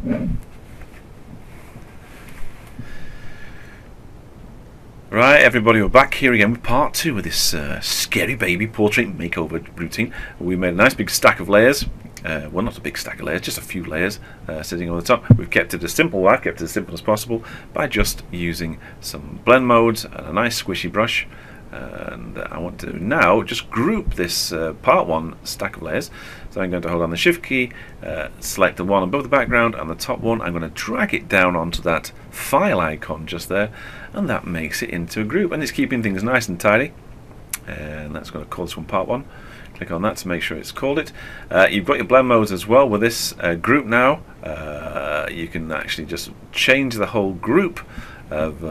Right, everybody, we're back here again with part 2 of this scary baby portrait makeover routine. We made a nice big stack of layers. Well, not a big stack of layers, just a few layers sitting on the top. We've kept it as simple, I've kept it as simple as possible by just using some blend modes and a nice squishy brush. And I want to now just group this part 1 stack of layers. So I'm going to hold down the shift key, select the one above the background and the top one. I'm going to drag it down onto that file icon just there, and that makes it into a group, and it's keeping things nice and tidy. And that's going to call this one part 1. Click on that to make sure it's called it. You've got your blend modes as well with this group now. You can actually just change the whole group of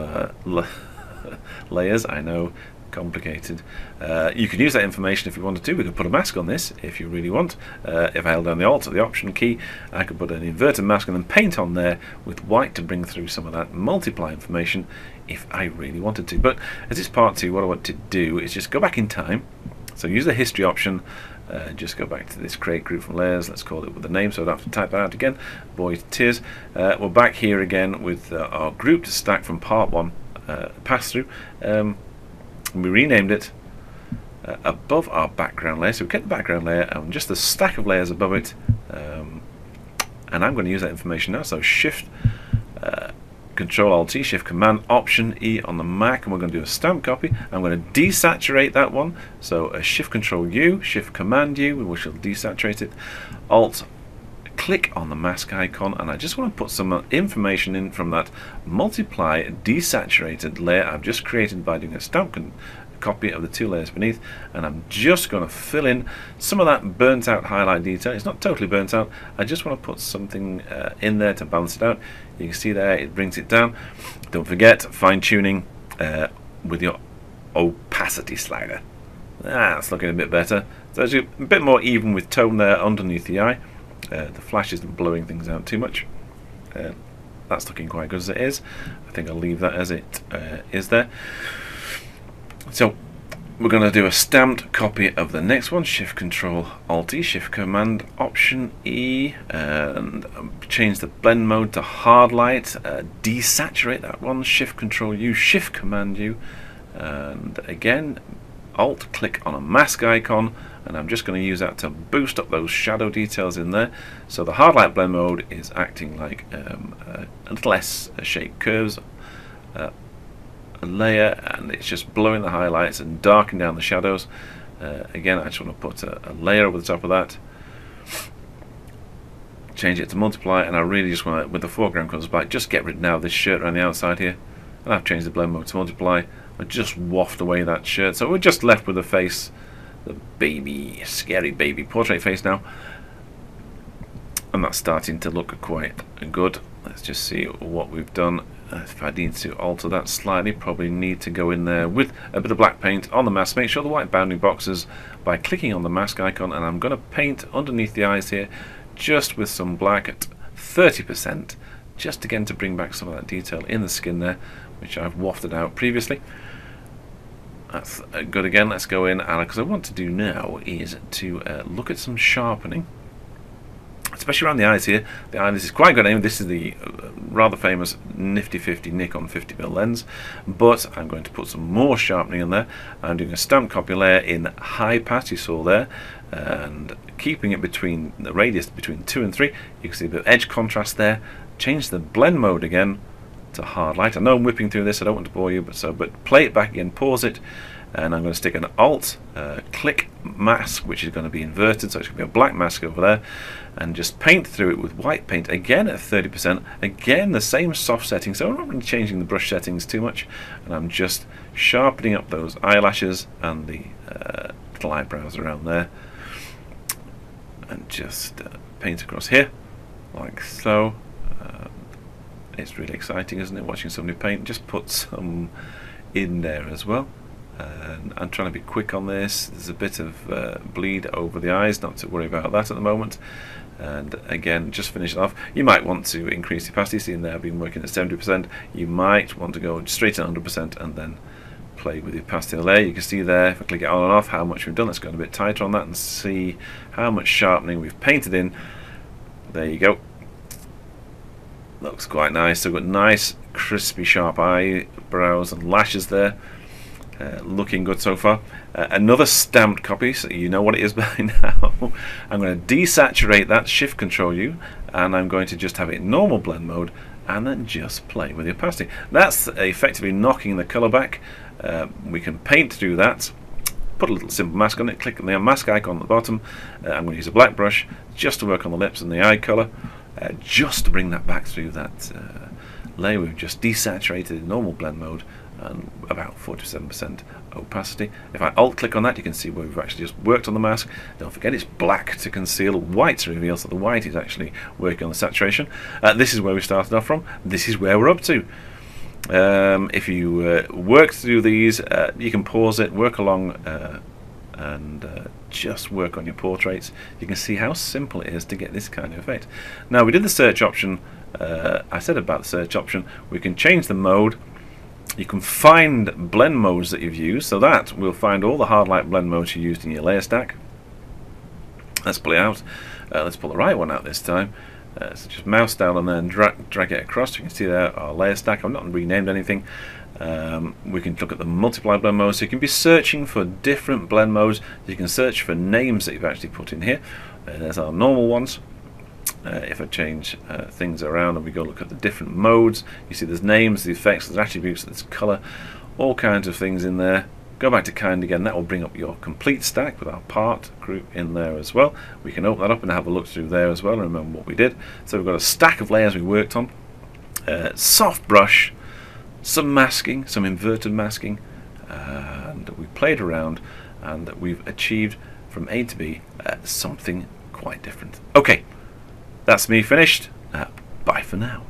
layers. I know, complicated. You can use that information if you wanted to. We could put a mask on this if you really want. If I held down the Alt or the Option key, I could put an inverted mask and then paint on there with white to bring through some of that multiply information if I really wanted to. But as it's part 2, what I want to do is just go back in time. So use the history option, just go back to this create group from layers, let's call it with a name so I don't have to type that out again, boys tears. We're back here again with our grouped stack from part 1 pass through. We renamed it above our background layer, so we kept the background layer and just the stack of layers above it, and I'm going to use that information now. So Shift Control Alt T, Shift Command Option E on the Mac, and we're going to do a stamp copy. I'm going to desaturate that one, so a Shift Control U, Shift Command U, which will desaturate it. Alt click on the mask icon, and I just want to put some information in from that multiply desaturated layer I've just created by doing a stamp copy of the 2 layers beneath, and I'm just going to fill in some of that burnt out highlight detail. It's not totally burnt out, I just want to put something in there to balance it out. You can see there it brings it down. Don't forget fine-tuning with your opacity slider. That's looking a bit better, so it's a bit more even with tone there underneath the eye. The flash isn't blowing things out too much. That's looking quite good as it is. I think I'll leave that as it is there. So we're going to do a stamped copy of the next one. Shift Control Alt E, Shift Command Option E, and change the blend mode to hard light. Desaturate that one. Shift Control U, Shift Command U, and again Alt click on a mask icon, and I'm just going to use that to boost up those shadow details in there. So the hard light blend mode is acting like a little S-shaped curves layer, and it's just blowing the highlights and darkening down the shadows. Again, I just want to put a layer over the top of that, change it to multiply, and I really just want to, with the foreground comes back, just get rid now of this shirt around the outside here, and I've changed the blend mode to multiply. I just waft away that shirt, so we're just left with the face, the baby, scary baby portrait face now, and that's starting to look quite good. Let's just see what we've done. If I need to alter that slightly, probably need to go in there with a bit of black paint on the mask. Make sure the white bounding boxes by clicking on the mask icon, and I'm going to paint underneath the eyes here just with some black at 30%, just again to bring back some of that detail in the skin there, which I've wafted out previously. That's good again. Let's go in, and because I want to do now is to look at some sharpening, especially around the eyes here. The eye, this is quite good. This is the rather famous Nifty 50 Nikon 50mm lens, but I'm going to put some more sharpening in there. I'm doing a stamp copy layer in high pass, you saw there, and keeping it between the radius between 2 and 3. You can see a bit of edge contrast there. Change the blend mode again to hard light. I know I'm whipping through this, I don't want to bore you, but play it back again, pause it, and I'm going to stick an Alt click mask, which is going to be inverted, so it's going to be a black mask over there, and just paint through it with white paint again at 30%. Again, the same soft setting, so I'm not really changing the brush settings too much, and I'm just sharpening up those eyelashes and the little eyebrows around there, and just paint across here like so. It's really exciting, isn't it, watching somebody paint? Just put some in there as well. And I'm trying to be quick on this. There's a bit of bleed over the eyes, not to worry about that at the moment. And again, just finish it off. You might want to increase the opacity. See in there, I've been working at 70%. You might want to go straight to 100% and then play with the opacity layer. You can see there, if I click it on and off, how much we've done. Let's go a bit tighter on that and see how much sharpening we've painted in. There you go. Looks quite nice. So we've got nice, crispy, sharp eyebrows and lashes there. Looking good so far. Another stamped copy, so you know what it is by now. I'm going to desaturate that, Shift Control U, and I'm going to just have it in normal blend mode, and then just play with the opacity. That's effectively knocking the colour back. We can paint to do that. Put a little simple mask on it, click on the mask icon at the bottom. I'm going to use a black brush just to work on the lips and the eye colour, just to bring that back through that layer we've just desaturated in normal blend mode, and about 47% opacity. If I alt click on that, you can see where we've actually just worked on the mask. Don't forget it's black to conceal, white to reveal, so the white is actually working on the saturation. This is where we started off from. This is where we're up to. If you work through these, you can pause it, work along, and just work on your portraits. You can see how simple it is to get this kind of effect. Now, we did the search option. I said about the search option, we can change the mode. You can find blend modes that you've used, so that will find all the hard light blend modes you used in your layer stack. Let's pull it out. Let's pull the right one out this time. So just mouse down and then drag it across. You can see there our layer stack. I've not renamed anything. We can look at the multiply blend mode, so you can be searching for different blend modes. You can search for names that you've actually put in here. There's our normal ones. If I change things around and we go look at the different modes, you see there's names, the effects, there's attributes, there's colour, all kinds of things in there. Go back to kind again, that will bring up your complete stack with our part group in there as well. We can open that up and have a look through there as well and remember what we did. So we've got a stack of layers we worked on, soft brush, some masking, some inverted masking, and we played around and we've achieved from A to B something quite different. Okay. That's me finished. Bye for now.